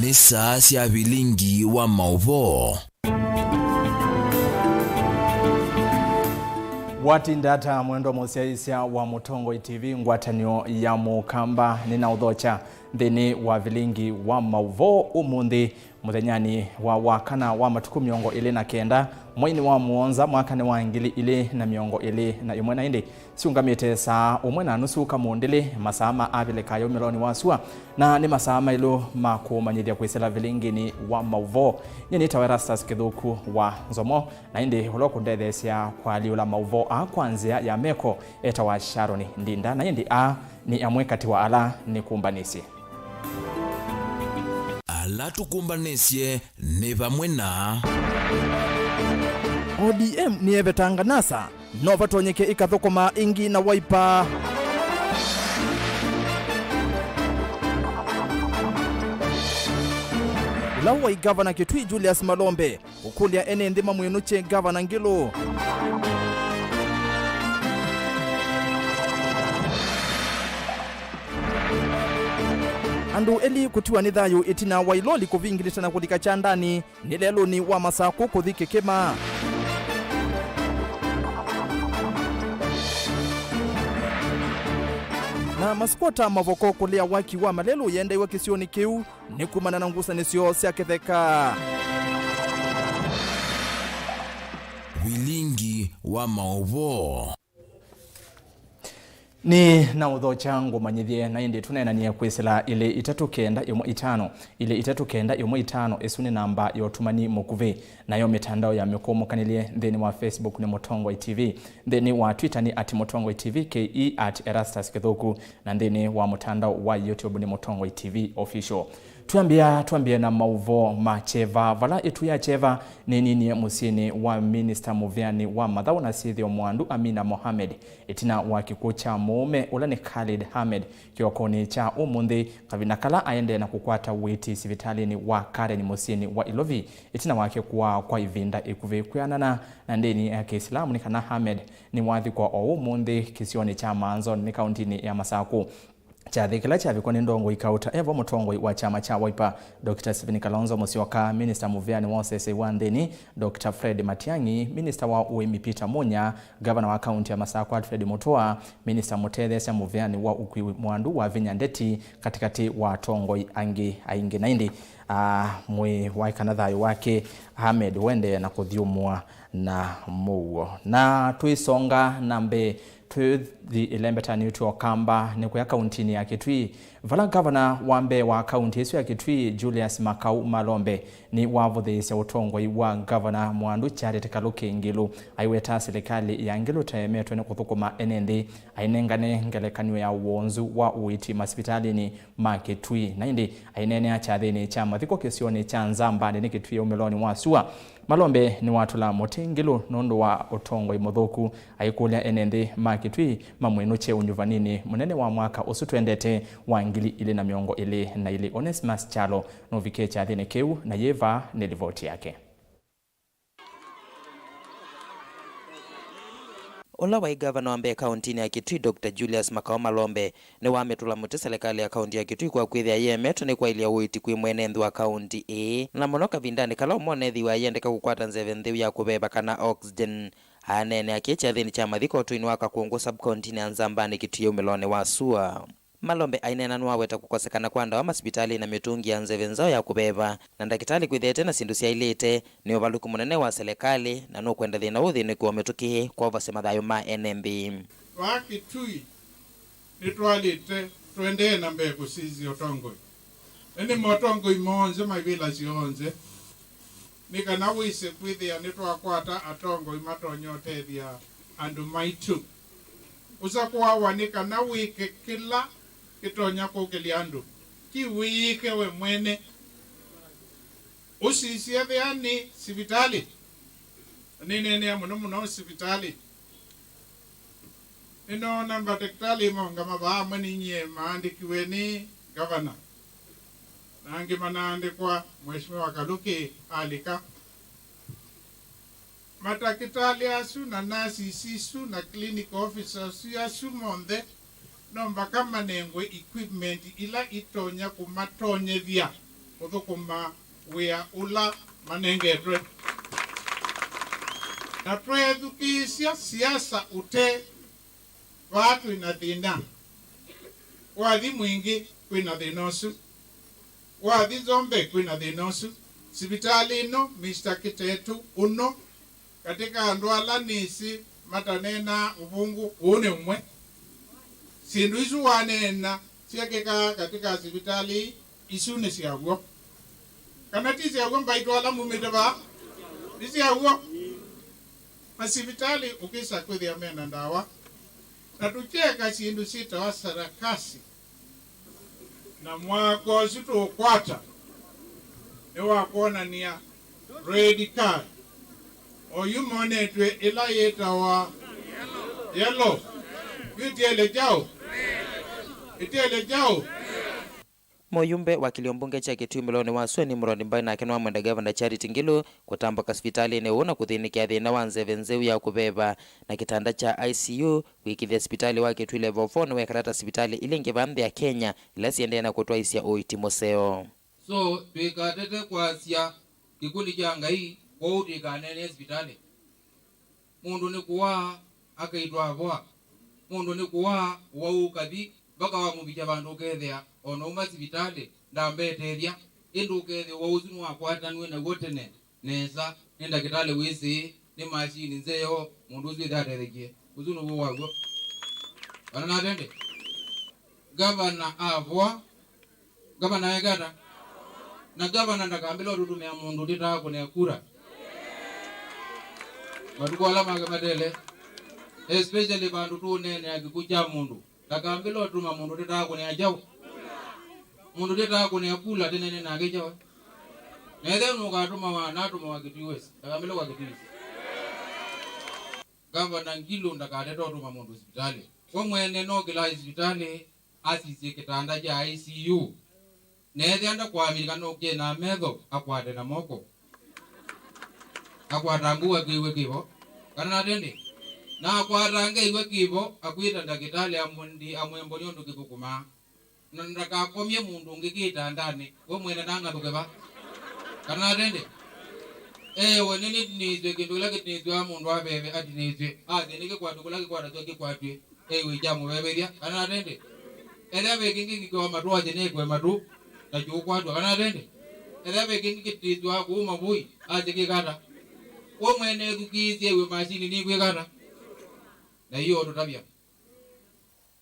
nisa sia Vilingi wa Mauvoo. Wati ndata mwendo musiaisia wa Mutongo TV ngwatanio ya mukamba nina udhocha thini wa Vilingi wa Mauvoo umundi muthenyani wa wakana wa matuku miongo ili na kenda mwaini wa muonza mwakane wa ngili ili na miongo ili na imwena indi siungamite saa umwena nusu kamundili masama avile kayo miloni wasua na ni masama ilu makumanyithia kwisela Vilingi ni wa Mauvoo nyeni tawerastas kithuku wa nzomo na indi huloku ndethesia kwa liula Mauvoo kwanzia ya meko eta wa Sharoni ndinda na indi ni amwe kati wa ala ni kumbanisi ala tukumbanisye ni vamwe na ODM ni evetanga nasa nova tonyeke ikathokoma ingi na Wiper Lawa Governor Kitui Julius Malombe ukulia ene ndima mwenuche Governor Ngilo andu eli kutiwa ni thayu itina wailoli kuvingilitana kuthika chandani ni lelo ni wa masako kuthike kema na maskota mavoko kulia waki wa malelo yenda iwa kisioni kiu ni kumana na ngusa nisio sia ketheka Vilingi wa Mauvoo ni na udho changu manyithie na indi tunena ni kwisela ile itatukenda yomo itano ile itatukenda yomo itano esuni namba yotumani mukuve na yo mitandao ya mikomo kanilie theni wa Facebook ni Mutongo TV theni wa Twitter ni @Mutongo TV ke @erastus kithuku na theni wa mtandao wa YouTube ni Mutongo TV official. Tuambie na Mauvoo macheva vala itu ya cheva ni nini musini wa Minister Muviani wa Mathau na Sithio Mwandu Amina Mohamed itina wa kikucha mume ulani Khalid Hamed kiokoni cha umundi kavinakala aende na kukwata witi sivitalini wa Karen musini wa Ilovi itina wake kwa ivinda ikuvikuyanana na ndeni ya Kiislamu ni kana Hamed ni wathi kwa umundi kisioni cha Manzo ni kauntini ya Masaku chathikila chavikoni ndongo ikauta evo Mutongo wa chama cha Wiper Dr. Stephen Kalonzo Musyoka Minister Muviani wa Sese wa Ndeni Dr. Fred Matiang'i Minister wa Uemi Peter Munya Governor wa County ya Masako Alfred Mutua Minister Mutethesia Muviani wa Ukwi Mwandu wa Vinyandeti katikati wa Tongo aingi naindi mwe waikana thayu wake Ahmed wende na kuthiumwa na muo na tuisonga nambe the Elembeta Neutral Kamba ni kwa kauntini ya Kitui vala governor wambe wa kaunti yesu ya Kitui Julius Makau Malombe ni wavuthisia utongoi wa governor Mwandu Charity Kaluki Ngilu aiweta serikali ya Ngilu taemetwe ni kuthukuma enendi ainengane ngelekanyo ya wonzu wa uiti hospitali ni Kitui na indi ainene achathini cha mathiko kisioni cha Nzambani ni Kitui umeloni wa Sua Malombe ni watu la Motingilu nondo wa utongoi muthuku aikulia enendi Kitui mamwenuche unyuvanini munene wa mwaka usutwendete wa ngili ile na miongo ile na ile Onesmus Chalo novike cha thine keu na yeva ni ripoti yake. Ola wa governor ambaye kauntini ya Kitui Dr. Julius Makau Malombe ni wametula muti serikali ya kaunti ya Kitui kwa kwithia yemeto ni kwa ilia uiti kwi mwenenthi wa kaunti na monoka vindani kala umonethi wa yendeka kukwata nzeve nthiu ya kubeba kana oxygen anene akicha thini cha mathiko tuini waka kuongo subcounty ya Nzambani Kitui umelone wa Sua Malombe ainena nwa weta kukosekana kwa ndawa hospitali na mitungi ya nzeve nzao ya kubeba na ndakitali kwithete na sindu cia ilite ni uvaluku munene wa serikali na no kwenda thina uthi ni kwa metuki kwa vasema thayo ma NMB wa Kitui nitwalite twende na mbegu sizi otongoi ene motongoi monze mavila sionze nikana wise kwithia nitwakwata atongoi matonyotethia andu maitu usakwa wanika na wike kila kitonya kukeli andu ki wike we mwene usisia thiani sibitali nene muno sibitali ino namba daktari monga mabama ninye maandikiwe ni governor nangi manaandikwa mheshimiwa Kaluki alika matakitali asu na nasi sisu na clinic officers yasu monde nomba kama nengwe equipment ila itonya kumatonyethia kuthukuma wia ula manengetwe na twethukisya siasa ute watu ina thina wathi mwingi kwina thina ucu wathi Nzombe kwina thina ucu sibitali ino Mr. Kitetu uno katika andu ala nisi matanena uvungu une umwe sindu isu wanena siakika katika sibitali isu ni siaguo kana ti siaguo mbaito ala mumite ba ni siaguo masibitali ukisa kwithia mena ndawa na tucheka sindu sita wa sarakasi na mwako situ ukwata ewa kuonania red card oyu monetwe ila yeta wa yellow itiele jao Moyumbe wa kiliombunge cha Kitui Miloni wa Sweni Muroni Mbai na kenwa mwenda Gavana Charity Ngilu kutamboka hospitali ne una kuthinikia thina wa nzeve ya kubeba na kitanda cha ICU wikithia hospitali wa Kitui level 4 na wekarata hospitali ilingi vambe ya Kenya ila siendea na kutoa isia oiti moseo. So tuikatete kwa sia kikundi cha ngai kwa utikanene hospitali mundu ni kuwa akaitwa avoa mundu ni kuwa waukathi baka wa mubija bandu kethea ono uma hospitali ndambetethia indu kethe wa uzunu wa kwatanwe na gotene nesa nenda kitale wisi ni machine nzeo mundu uzi thatethekie uzunu wo wago bana natende Gavana avoa Gavana egata na Gavana ndakambilo rudumia mundu tita kune kura matuko alama kamadele especially bandu tu nene akikucha mundu ndakambilo tuma mundu tita kune ajao mundu tita kune kula tenene na agejawa nede nukatuma wa Kitui ndakambilo kwa Kitui Gavana Ngilu ndakateta tuma mundu hospitali kwa mwene no kila hospitali asisi kitanda cha ICU nede anda kwa Amerika no kena medho akwate na moko akwatangua kiwe kibo kana natende na akwatanga iwe kibo akwita ndakitali amundi amwembo nyondo kikukuma na ndakakomye mundu ngikita ndani we mwene nanga tukeba kana natende wenene tinizwe kindu kila kitinizwe wa mundu abebe atinizwe nike kwatu kula kikwata toki kwatwe jamu beberia kana natende ebe kingi kwa matu ajene kwa matu na jukwatu kana natende ebe kingi kitizwa kuuma bui kikata wo mwene kukizie we machine ni kwekata na hiyo tutabia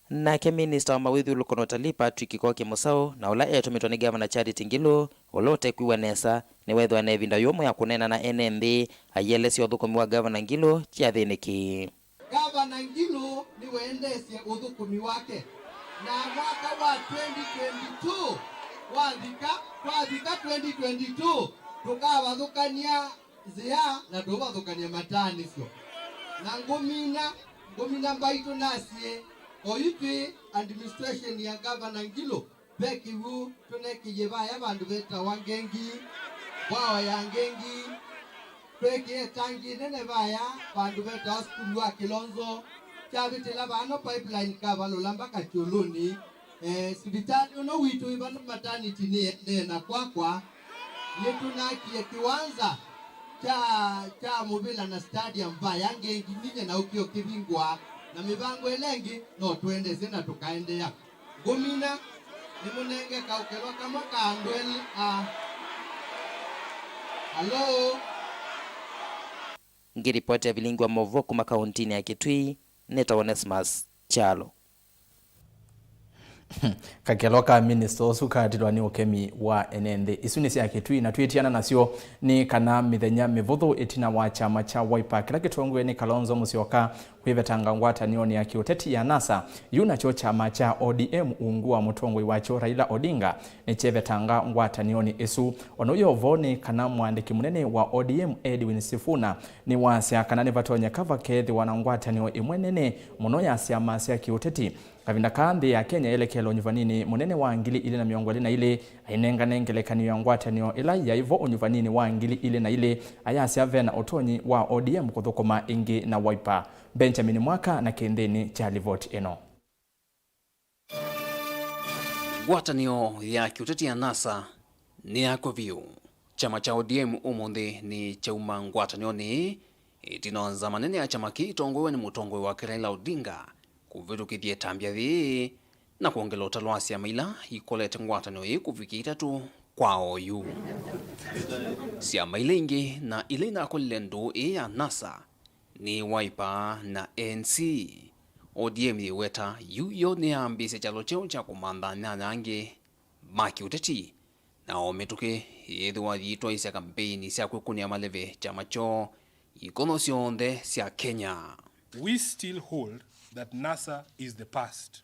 nake Minister wa Mawithu Lukonotali Patrick Koke Musau na ula etumitwa ni Gavana Charity Ngilu olote kwiwa nesa ni wethwa nevinda yomo ya kunena na NND ayelesi uthukumi wa Gavana Ngilu chiathiniki. Gavana Ngilu ni wendesye uthukumi wake na mwaka wa 2022 wathika 2022 tukawathukania zia na tuwathukania matani sio na ngumina mbaitu nasie oitwi administration ya Gavana Ngilu bekiwu tunekiyevaya bandu beta wangengi wao ya ngengi tweke tangi nene baya bandu beta hospital wa Kilonzo chabitela bano pipeline kabalo mpaka Choloni sibitali uno witu ibano maternity ni na kwakwa yetunakie kiwanza cha mubila na stadium baya ngengi ninye na ukio kibingwa na mibango elengi no tuendeze na tukaendea gomina ni munenge kaukelwa kama kaandweli hello ngiripoti ya Vilingi wa Mauvoo kuma kauntini ya Kitui Neta Onesmus Chalo kakeloka minister sukatirwa ni ukemi wa NND isuni cia Kitui na twitiana nacio ni kana mithenya mivuthu itina wa chama cha Wiper kila kitongwe ni Kalonzo Musyoka kwivetanga ngwatanio ni ya kiuteti ya NASA yuna cho chama cha ODM ungua mutongwe wacho Raila Odinga ni chevetanga ngwatanio ni isu onoyo voni kana mwandiki munene wa ODM Edwin Sifuna ni wasya kana ni vatonya kava kethi wana ngwatanio imwenene muno ya siama cia kiuteti kavinda kandi ya Kenya elekelo nyuvanini munene wa ngili ile na miongwali na ile ainenga nengelekanio ya ngwatanio ila ya ivo unyuvanini wa ngili ile na ile ayasya vena otonyi wa ODM kuthukuma ingi na Wiper Benjamin Mwaka na kendeni cha livoti eno. Ngwatanio ya kiuteti ya NASA ni akoviu. Chama cha ODM umuthi ni chauma ngwatanioni itinonza manene ya chama kitongowe ni mutongwe wa Raila Odinga kuvitukithie tambia thi na kuongela utalwasi ya maila ikolete ngwatanio hii kufikita tu kwa oyu. Siama ile ingi na ile inakolile ndu ya NASA ni Wiper na ANC. ODM iweta yuyo ni ambise chalo cheo cha kumanda nyanyange maki uteti na ometuke yedwa yitwa isa kampeni sia kukunia maleve chama cho ikono sionde sia Kenya. We still hold that NASA is the past.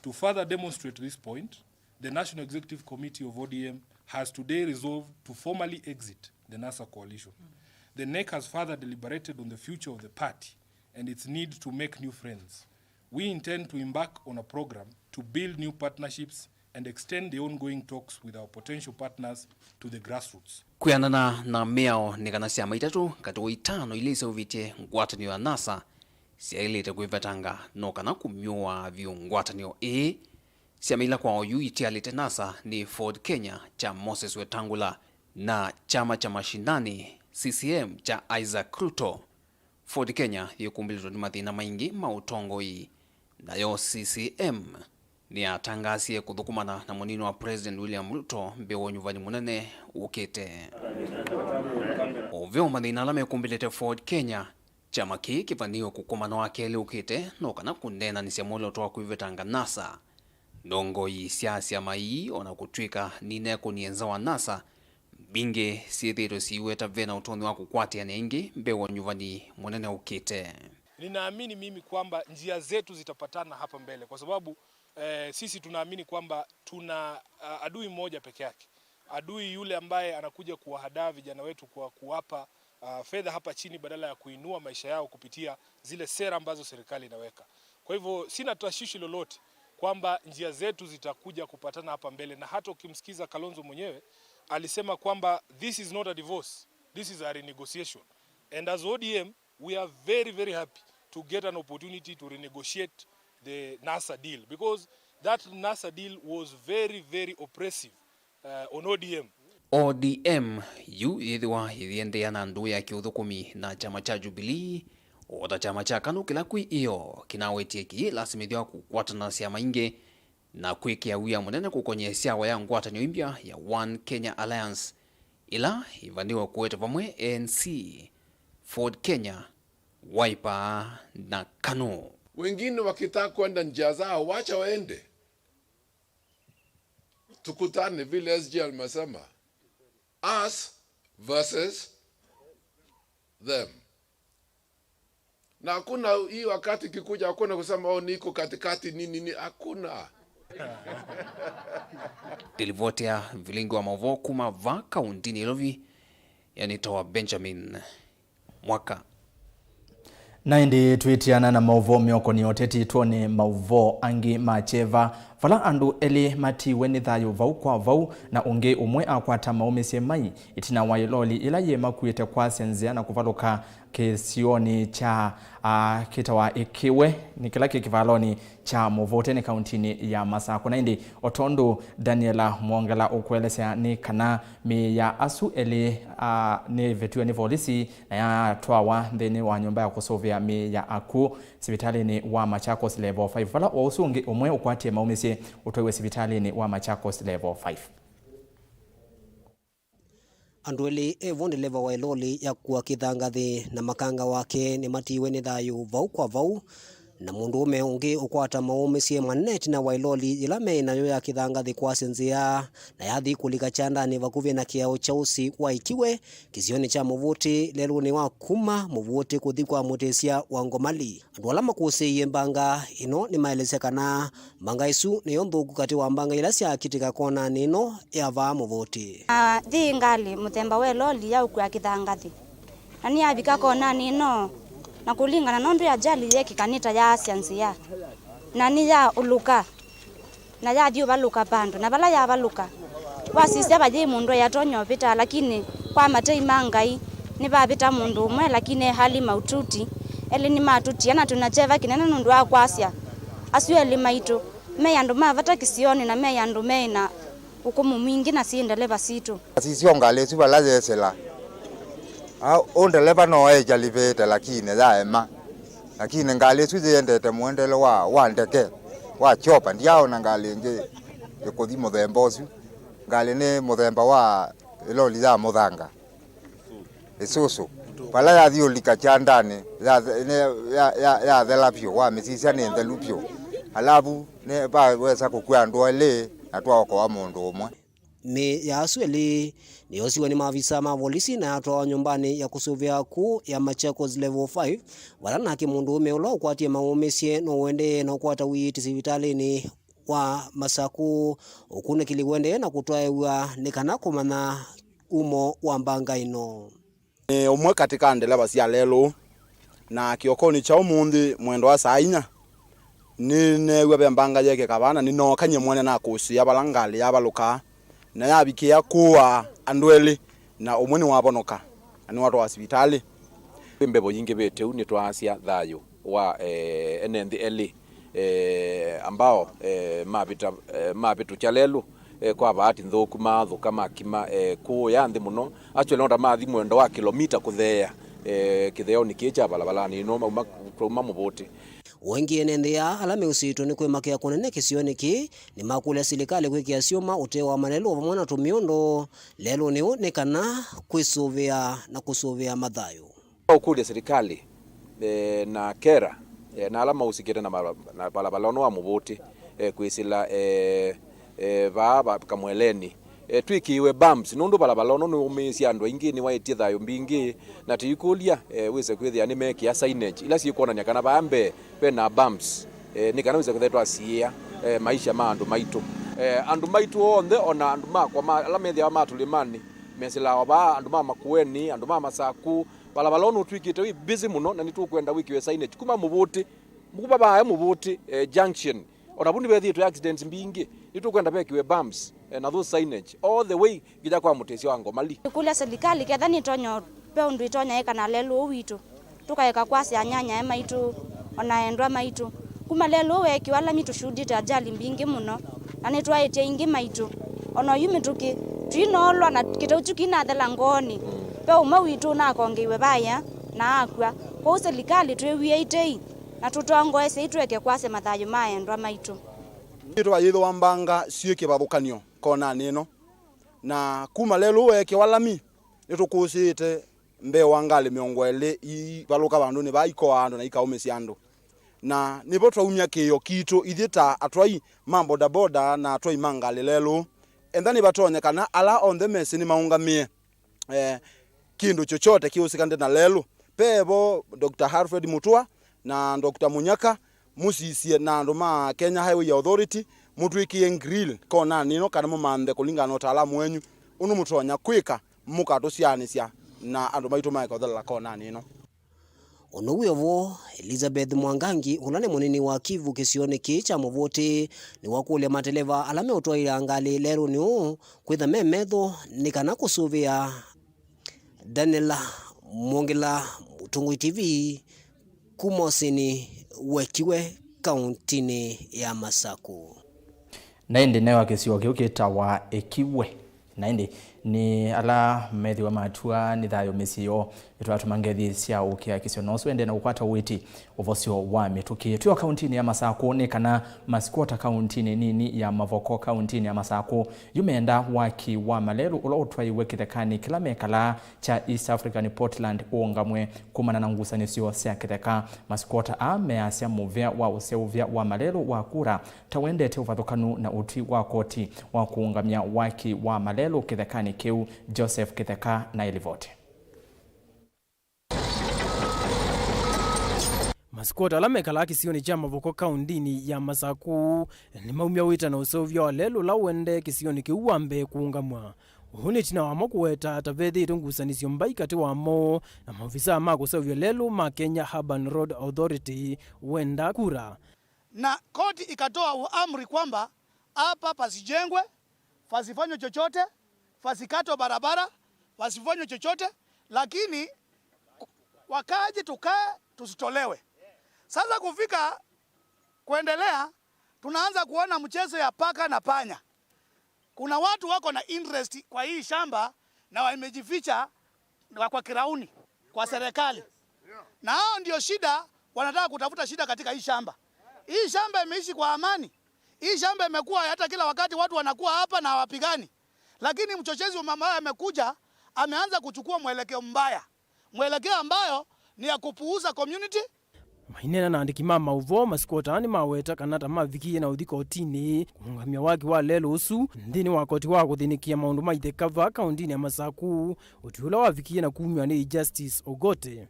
To further demonstrate this point, the National Executive Committee of ODM has today resolved to formally exit the NASA coalition. The NEC has further deliberated on the future of the party and its need to make new friends. We intend to embark on a program to build new partnerships and extend the ongoing talks with our potential partners to the grassroots. Kuyanana na meo nikana siama itatu katuwa itano ilise uvite ngwatanio ya NASA siya ilete kuivetanga nokana kumyua viungwatanio siama ila kwa oyu itialite NASA ni Ford Kenya cha Moses Wetangula na chama cha mashindani CCM cha Isaac Ruto. Ford Kenya yukumbilito ni mathina maingi mautongo nayo CCM ni atangasie kuthukumana na munino wa President William Ruto mbewo nyuvani munene ukite. Ovyo mathina lame kumbilite Ford Kenya chama kivanio kukumana wakele ukite nokana kunena ni siamule otoa kuivetanga NASA. Ndongo siasia mai ona kutwika nineko nienza wa NASA binge siethero siweta vena utoni wa kukwatia nengi mbewo nyuvani munene ukite. Ninaamini mimi kwamba njia zetu zitapatana hapa mbele kwa sababu sisi tunaamini kwamba tuna adui mmoja peke yake. Adui yule ambaye anakuja kuwahadaa vijana wetu kwa kuwapa fedha hapa chini badala ya kuinua maisha yao kupitia zile sera ambazo serikali inaweka. Kwa hivyo sina tashwishi lolote kwamba njia zetu zitakuja kupatana hapa mbele, na hata ukimsikiza Kalonzo mwenyewe alisema kwamba this is not a divorce, this is a renegotiation. And as ODM we are very very happy to get an opportunity to renegotiate the NASA deal, because that NASA deal was very very oppressive on ODM. ODM yu yithiwa yithiende na ndu ya kiuthukumi na chama cha Jubilee oda chama cha KANU kila kwi iyo kinawetie ki lasimithwa kukwatana siama ingi na kwikia wia munene kukonyesya wa ya ngwatanio impya ya One Kenya Alliance ila ivaniwa kuwete pamwe ANC, Ford Kenya, Wiper na KANU. Wengine wakitaka kwenda njia zao wacha waende. Tukutane vile SG alimesema, us versus them. Na hakuna hii wakati kikuja hakuna kusema niko katikati nini hakuna. Dilivotea Vilingi wa Mauvoo kuma va kaunti Nairobi yani toa Benjamin Mwaka. Na indi tuitiana na Mauvoo mioko ni oteti tuone Mauvoo angi macheva vala andu eli mati weni thayo vau kwa vau na unge umwe akwata maumesie mai itina wailoli ila yema kuite kwa senzia na kuvaluka kesioni cha kitawa ikiwe ni kila kivaloni cha Mauvoo tene kauntini ya Masako. Na indi otondo Daniela Mwongela ukwelesea ni kana mi ya asu eli ni vetuwe ni volisi na ya tuawa dheni wa nyumba ya kusovia mi ya aku sibitali ni wa Machakos level 5 vala usungi umwe ukwatie maumesie utoiwe sibitali ni wa Machakos level 5. Andweli evondi leva wa iloli ya kuwa kithangathi na makanga wake ni matiwe ni thayu vau kwa vau na mundu ume ungi ukwata maumesie maneti na wailoli ila meina yo ya kithangathi kwa senzia na yathi kulika chanda ni vakuvi na kiao chausi wa ikiwe kizioni cha muvuti lelu ni wa kuma muvuti kuthikwa mutesia wa ngomali. Andu alama kusiye mbanga ino ni maelesekana mbanga isu ni yonthuku kati wa mbanga ila sia kitika kona nino ya va muvuti. Thi ngali muthemba we loli ya ukwa kithangathi na ni abika kona nino na kulingana na ndu ya jali yeki kanita ya asiansia na ni ya uluka na ya dio baluka pando na bala ya baluka wasisia baje mundu ya tonyo pita lakini kwa matei mangai ni babita mundu umwe lakini hali maututi eli ni matuti ana tunacheva kinena nundu akwasia asu eli maitu me yandu mavata kisioni na me yandu meina ukumu mwingi na siendele basitu sisi ongale si balazesela ondeleba no ejalivete lakini zaema lakini ngale si ziendete muendele wa ndeke wa chopa ndiao na ngale nge ekodi muthemba ucio ngale ni muthemba wa loli za muthanga isusu pala ya thiulika cha ndani ya thelapio wa misisia ni thelupio alafu ne ba wesa kukua ndo ile atwa kwa mundu umwe me ya sweli ni osiwe ni maafisa ma polisi na atwa nyumbani ya kusuvia ku ya Machakos level 5 wala na kimundu ume ulo kwatie maumesie no wende no kwata witi sivitalini wa Masaku ukune kiliwende na kutwaewa nikana kumana umo wa mbanga ino umwe katika ndeleba cia lelo na kiokoni cha umundi mwendo wa saa 4 ni newe bembanga yeke kabana ni no kanye mwene na kusia balangali yabaluka na yabikia kuwa andweli na umuni wabonoka ani watu wa hospitali mbebo yingi beteu ni twasia thayo wa enendi eli ambao mabitu chalelu kwa bahati nthuku mathuka makima ku yanthi muno actually nonda mathi mwendo wa kilomita kuthea kitheo ni kicha balabalani no ma mubuti wengi enende ya alame usito ni kwemakea kunene kisioni ki ni makule serikali kwikia sioma utewa manelo vamwana tumiondo lelo ni kana kwisuvia na kusuvia madhayo ukuli serikali na kera na alama usikire na balabalano wa mubuti kwisila baba kamweleni twikiwe bumps nundu balabalono no umisi andwa ingi ni waiti thayo mbingi na tikulia wise kwithia ni meki ya signage ila sikuona kana bambe pena bumps ni kana wise kwetwa cia maisha ma andu maitu onthe ona andu makwa ala methia matulimani mesila oba andu makueni andu Masaku balabalono twikite wi busy muno na nitukwenda wikiwe signage kuma mubuti mukuba ba mubuti junction ona bundi bethi to accidents mbingi nitukwenda bekiwe bumps na those signage all the way gija kwa mutesi wango mali kule serikali ketha ni tonyo pe undu itonya eka na lelo witu tukaeka kwasi anyanya maitu ona endwa maitu kuma lelo weki wala mitu shudite ajali mbingi muno na nitwaite ingi maitu ona yumi tuki twinolwa na kitauchuki na thelangoni pe uma witu na kongiwe baya na akwa kwa serikali twewiite na tutongo ese itweke kwase mathayo maendwa maitu itwa yitho wambanga sieke babukanio kona nino na kuma lelo weke walami nitukusite mbe wangale miongwele I baluka bandu ni baiko ando na ikaumesi ando na nipo twaumya kiyo kito ithita atwai mambo da boda na atwai mangale lelo endani batonya kana ala on the mess ni maungamie kindu chochote kiusikande na lelo pebo Dr. Harfred Mutua na Dr. Munyaka musisie na ndoma Kenya Highway Authority mutwikie grill kona nino kana mumande kulingana na utaalamu wenyu unu mutonya kwika mukato cianisia na andu maitu maika thela kona nino Onowevo Elizabeth Mwangangi ulane munini wa Kivu kisione kicha muvuti ni wakule mateleva alame utwaira ngali lero ni kwitha memetho ni kana kusuvia Daniela Mongela Mutungu TV kumosini wekiwe kauntini ya Masaku naindi nayo kisiwa kiukita wa ekiwe naindi ni ala methi wa matua ni thayo misio itwatumangethi cia ukia kisio noso ende na ukwata witi uvosio wa mituki tuyo kauntini ya Masaku ni kana Maskwota kauntini nini ya Mavoko kauntini ya Masaku yumenda waki wa malelu ulo utwai wekithekani kila mekala cha East African Portland uongamwe kumana na ngusanisio cia kitheka Maskwota ameasia muvea wa useuvya wa malelu wa kura tawendete uvathukanu na uti wa koti wa kuungamia waki wa malelu kithekani kiu Joseph Kitheka na ilivote Maskwota la mekala kisioni cha Mavoko kauntini ya Masaku ni maumia wita na usovya wa lelo la wende kisioni kiuambe kuungamwa uhuni china wamo kuweta tavethi itungusanisio mbai kati wamo na maofisa ma kusovya lelo ma Kenya Urban Road Authority wenda kura na koti ikatoa amri kwamba hapa pasijengwe fasifanywe chochote fasikato barabara fasifanywe chochote lakini wakaje tukae tusitolewe. Sasa kufika kuendelea tunaanza kuona mchezo ya paka na panya. Kuna watu wako na interest kwa hii shamba na wamejificha kwa kirauni kwa serikali. Na hao ndio shida, wanataka kutafuta shida katika hii shamba. Hii shamba imeishi kwa amani. Hii shamba imekuwa hata kila wakati watu wanakuwa hapa na hawapigani. Lakini mchochezi wa mama amekuja, ameanza kuchukua mwelekeo mbaya. Mwelekeo ambayo ni ya kupuuza community. Mainena na andiki mama Mauvoo masikotani maweta kanata mavikie na uthiko otini kungamia waki wa lelo usu ndini wakoti wa kuthinikia maundu maithe kava kaundini ya Masaku utiula wavikie na kumywa ni Justice Ogote.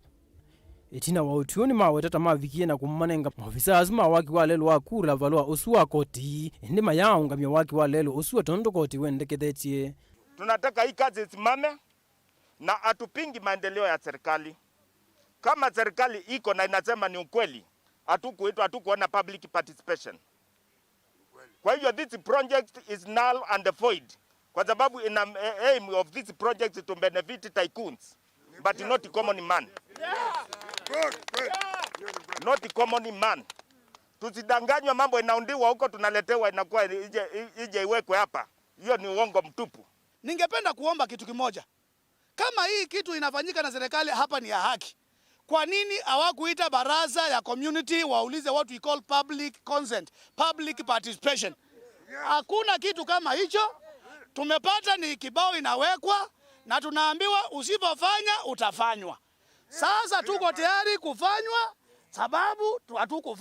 Etina wa utioni maweta tamavikie na kumanenga ofisa azuma waki wa lelo wa kura valua usu wa koti ndi mayao ngamia waki wa lelo usu atondo koti wendekethetie. Tunataka hii kazi isimame na atupingi maendeleo ya serikali. Kama serikali iko na inasema ni ukweli, hatukuona public participation. Kwa hivyo this project is null and void. Kwa sababu aim of this project is to benefit tycoons, but not common man. Not common man. Tusidanganywe mambo inaundiwa huko tunaletewa inakuwa ije iwekwe hapa. Hiyo ni uongo mtupu. Ningependa kuomba kitu kimoja. Kama hii kitu inafanyika na serikali hapa ni ya haki, kwa nini hawakuita baraza ya community waulize what we call public consent, public participation? Hakuna kitu kama hicho. Tumepata ni kibao inawekwa na tunaambiwa usipofanya utafanywa. Sasa tuko tayari kufanywa sababu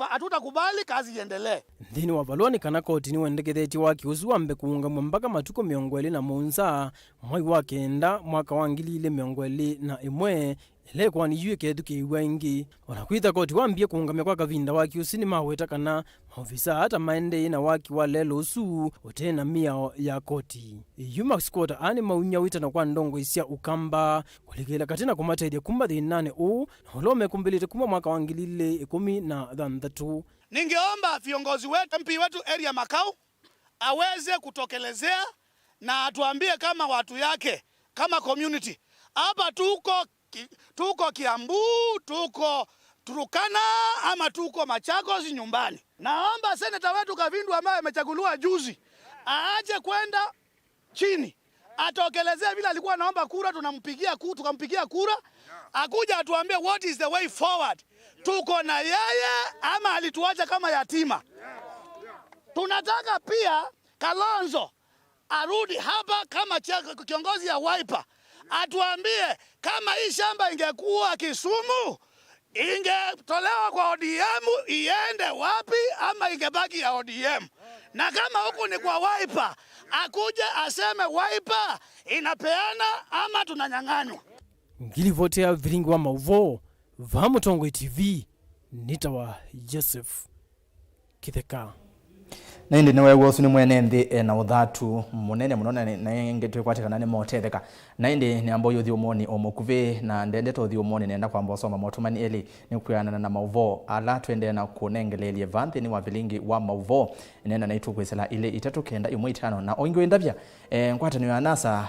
hatutakubali kazi iendelee. Ndini wa valoni kana koti ni wendekethetie waki usu wambe kuunga mpaka matuko 27 mwai wa kenda mwaka wa 2021 ile kwa ni yuke eduke wengi wanakuita koti wambie kuungamia kwa kavinda waki usini maweta kana maofisa hata maende na waki wa lelo usu utena mia ya koti yuma skota ani maunya wita na kwa ndongo isia ukamba kulikela katina kumata ile kumba 8 u holome kumbilite kuma mwaka wa 2013. Ningeomba viongozi wetu MP wetu area Makau aweze kutokelezea na atuambie kama watu yake kama community hapa tuko Kiambu, tuko Turukana ama tuko Machakos nyumbani. Naomba seneta wetu Kavindu ambaye amechaguliwa juzi aache kwenda chini, atokelezea vile alikuwa anaomba kura, tukampigia kura, akuja atuambie what is the way forward. Tuko na yeye ama alituacha kama yatima. Tunataka pia Kalonzo arudi hapa kama kiongozi ya Wiper, atuambie kama hii shamba ingekuwa Kisumu ingetolewa kwa ODM iende wapi ama ingebaki ya ODM. Na kama huku ni kwa Wiper, akuja aseme Wiper inapeana ama tunanyang'anywa. Ngilivotea Vilingi wa Mauvoo Vamutongo TV nitawa Joseph Kitheka. Na indi niwe wosu ni mwene nthi na uthatu munene munona na ngete kwatikana ni motetheka na indi ni ambo yuthi umoni omokuve na ndende to thi umoni nenda kwa mboso mamotumani eli ni kuyana na Mauvoo ala twende na kunengelelie vanthi ni wa Vilingi wa Mauvoo nenda na itukwisela ile 3-9 na oingi ndavya ngwatano ya NASA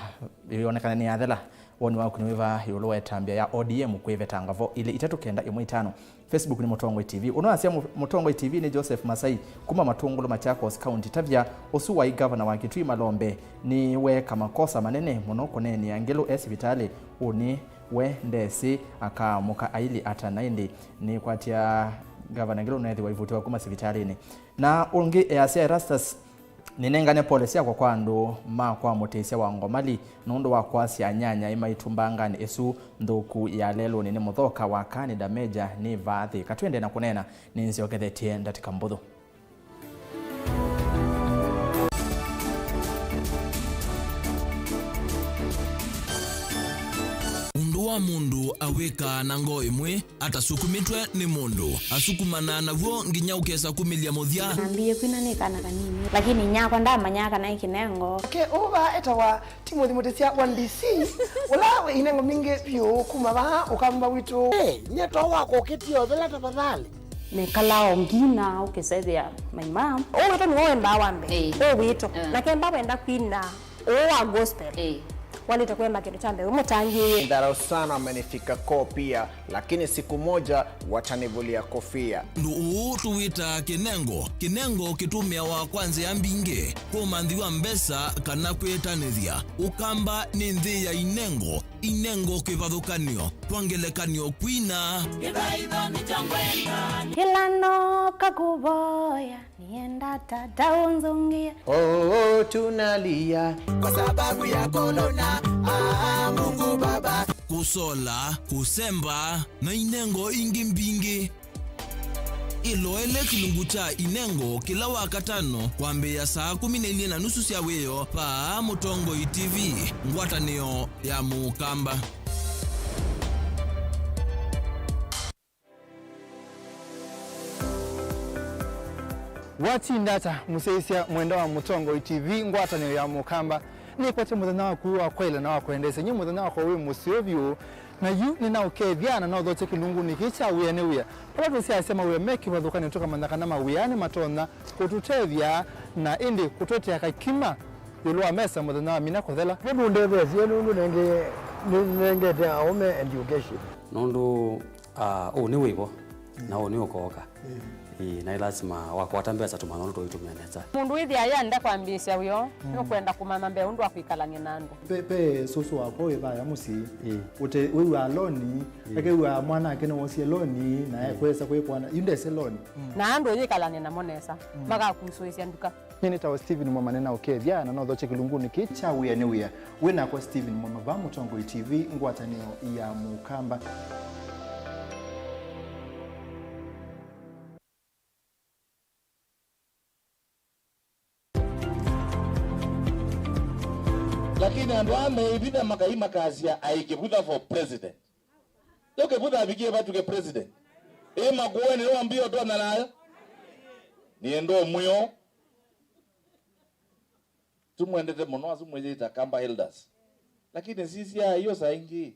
ionekana ni athela woni wa kuniva yulo etambia ya ODM kwevetanga vo ile 3-9 Facebook ni Mutongwe TV. Unawasia Mutongwe TV ni Joseph Masai kuma Matungulo Machakos County tavya osuwa governor wa Kitui Malombe ni we kama kosa manene monoko neni angelo hospitali uni we ndesi akamuka aili atanaindi ni kwatia governor angelo nethi waivutiwa kuma hospitalini na ungi Asia Erastus ninengane policy kwa kwandu kwa mutesia wa ngomali nundo wa kwasi anyanya imaitumbangani esu ndoku ya lelo nene muthoka wa Canada Major ni vathi katwende na kunena ninziogethetie ndatika mbuthu. Wa mundu aweka na ngo imwe atasukumitwe ni mundu asukumana navuo nginya ukesa kumilia muthia ambie kwina ni kana kanini lakini nyako ndamanyaka na ikinengo uba etawa Timothy Mutesia 1DC ulawe inengo mingi pyo kumaba ukamba witu nyeto wako kitio vela tafadhali me kalao ngina ukesethia my mom o wito ni wenda wambe o wito na kemba wenda kwina o wa gospel walitakwenda kitu cha mbele mutangie ndarau sana wamenifika koo pia, lakini siku moja watanivulia kofia. Ndu tuwita kinengo kitumia wa kwanza ya mbinge kumandhiwa mbesa kana kwetanithia ukamba ni nthi ya inengo kivathukanio twangelekanio kwina Ilano kakuboya nienda tata unzungia Tunalia kwa sababu ya corona. Mungu Baba, kusola kusemba na inengo ingi mbingi iloele kilungu cha inengo kila wakatano kwambia saa 12:30 cia wiyo pa Mutongo TV ngwatanio ya Mukamba. Watindata museisia mwenda wa Mutongo TV ngwatanio ya Mukamba ni pate muthenya wa kuwa kwela na wa kuendesa nyi muthenya wa kwa musiovyo na yu ni na ukethiana na uthoche kilungu nikicha wiyane wiya pala tusiasema wiya meki wathukani toka mandakana mawiyane matona kututethia na indi kutotea kakima yulua mesa muthenya wa mina kuthela ndu ndethesi ndu nengete aume education nundu ni wivo na ni ukoka na lazima wakwatambia za tumano tuitumia neza mundu ithi ayanda kwambisha uyo no kwenda kumama mbe undu akwikalania nandu pe susu wako ithaya musi ute wewe aloni ake wewe mwana ake no wosie loni na kwesa kwekwana indese loni na andu yikalania na monesa magakusuisia nduka nini tawa Steven mwa manena okethia na no thoche kilunguni kicha wiya ni wiya wina kwa Steven mwa va Mutongo TV ngwatanio ya Mukamba. Lakini andu ameivida makaima kazi ya aikivuta for president. Yoke vuta abikie batu ke president. Ima kuwe ni wambio doa na nayo. Niendo muyo. Tumuendete monoa sumweze itakamba elders. Lakini sisi ya hiyo saa ingi.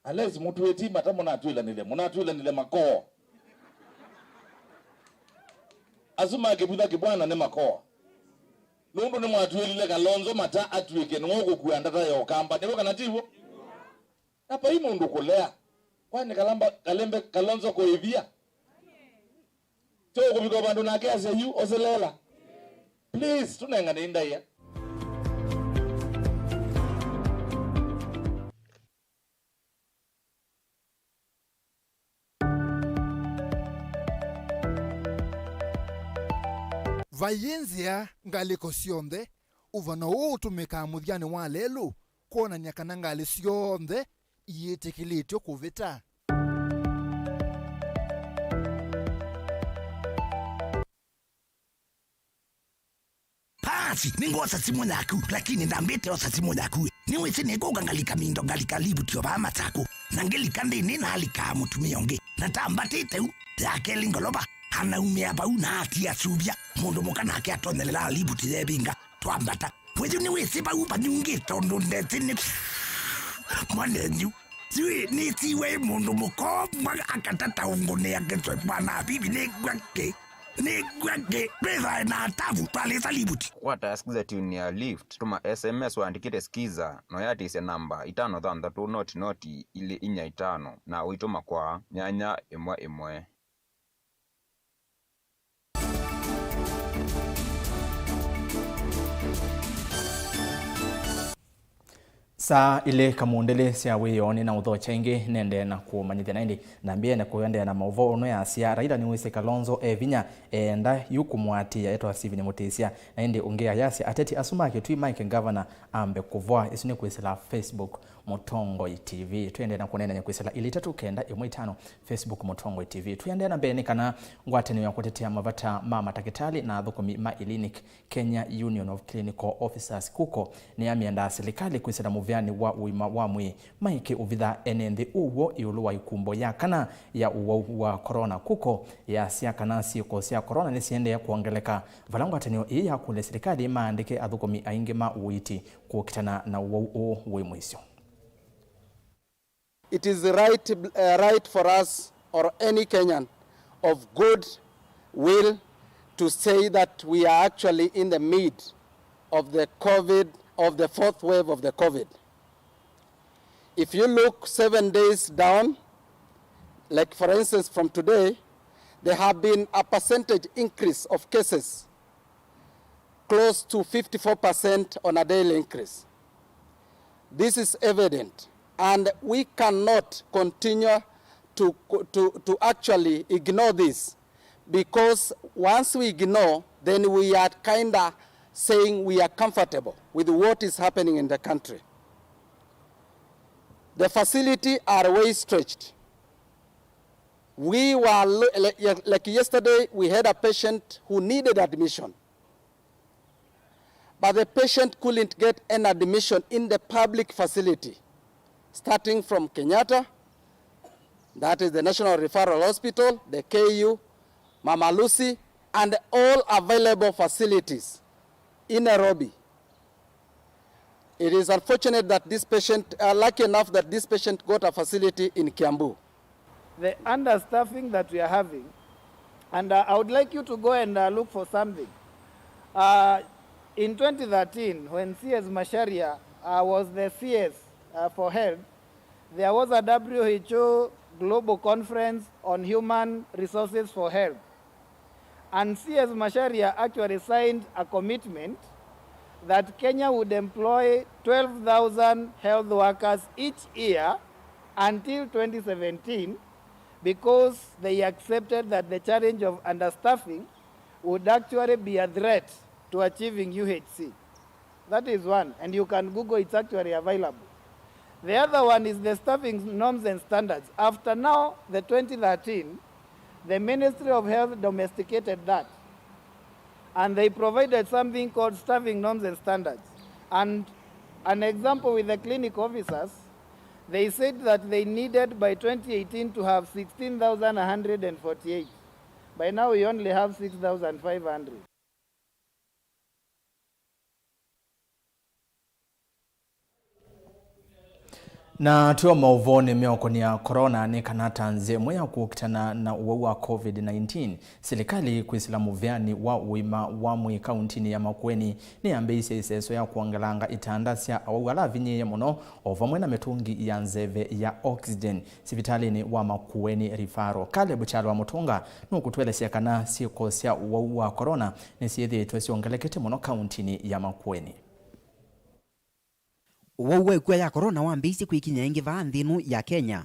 Unless mtu wetima hata munatuila nile makoa. Asuma akivuta kibwana ni makoa. Nundu ni mwatuelile Kalonzo mata atuike ngogo kuandata ya Okamba niwo kanativo hapa hii mundu kulea kwani kalembe Kalonzo koivia toko biko bandu nake ase yu oselela please tunengane indaya vayenzia ngaliko sionthe uvana utumika muthiani wa lelu kuonania kana ngali sionthe iyitikilitio kuvita pasi ningosa simu yaku lakini ndambete osa simu yaku niwese negoga ngalika mindo ngalika libutio ba matako nangelika ndini na alika mutumionge natambatite yake lingoloba anaumia ba unatia subia mundu mukanake atonelela libuti yebinga twambata pwezu niwese ba uba nyunge tondo ndetini mwanenyu zui nitiwe mundu muko akatata ungone yake bwana bibi negwake beza na tavu palesa libuti watasikiza tune ya lift tuma SMS waandikite skiza no yatise namba 533 noti ile inya 5 na uituma kwa nyanya imwe Saa ile kamundele sia wiyoni na uthocha ingi nende na kumanyithia na indi na mbie na kuyende na Mauvoo no ya sia raida ni wise Kalonzo vinya enda yukumwatia etwa Steven Mutesia na indi ongea yasi ateti asumake twi Mike Governor ambe kuvwa isune kwisela Facebook Mutongo TV tuende na kunena nyakwisela ili 3-9 Facebook Mutongo TV tuende na bene kana ngwatene ya kutetea mavata mama takitali na thukumi ma Clinic Kenya Union of Clinical Officers kuko ni amienda serikali kwisela muvyani wa uima wa mwi Mike uvitha enende uwo iulu wa ikumbo ya kana ya uwa wa corona kuko ya sia kana siko sia corona ni siende ya kuongeleka valangwatanio ii ya kule serikali maandike athukumi aingi ma uiti kukitana na uwo mwisho. It is right for us or any Kenyan of good will to say that we are actually in the mid of the COVID of the fourth wave of the COVID. If you look 7 days down, like for instance from today, there have been a percentage increase of cases, close to 54% on a daily increase. This is evident, and we cannot continue to actually ignore this, because once we ignore, then we are kind of saying we are comfortable with what is happening in the country. The facility are way stretched. We were, like yesterday, we had a patient who needed admission, but the patient couldn't get an admission in the public facility, starting from Kenyatta, that is the National Referral Hospital, the KU, Mama Lucy, and all available facilities in Nairobi. It is unfortunate that this patient, lucky enough that this patient got a facility in Kiambu. The understaffing that we are having, and I would like you to go and look for something. In 2013, when CS Macharia was the CS for health, there was a WHO global conference on human resources for health. And CS Macharia actually signed a commitment that Kenya would employ 12,000 health workers each year until 2017, because they accepted that the challenge of understaffing would actually be a threat to achieving UHC. That is one, and you can Google, it's actually available. The other one is the staffing norms and standards. After now, the 2013, the Ministry of Health domesticated that, and they provided something called staffing norms and standards. And an example with the clinic officers, they said that they needed by 2018 to have 16,148. By now we only have 6,500. Na tuwa mauvoni miongoni ya corona ni kanata nze mwya kukitana na uwewu wa COVID-19. Serikali kuisilamu vyani wa uima wa mwi kauntini ya Makueni ni ambeise iseso ya kuangalanga itandasya awala vinye ya muno ovamwe na metungi ya nzeve ya oxygen sivitalini wa Makueni rifaro. Kale buchalo wa mutunga nukutuwele siakana siko siya uwewu wa corona ni siyedhi tuwesi ongelekete muno kauntini ya Makueni. Uwewe kwa ya corona wambisi kuikinya ingi vaandhinu ya Kenya.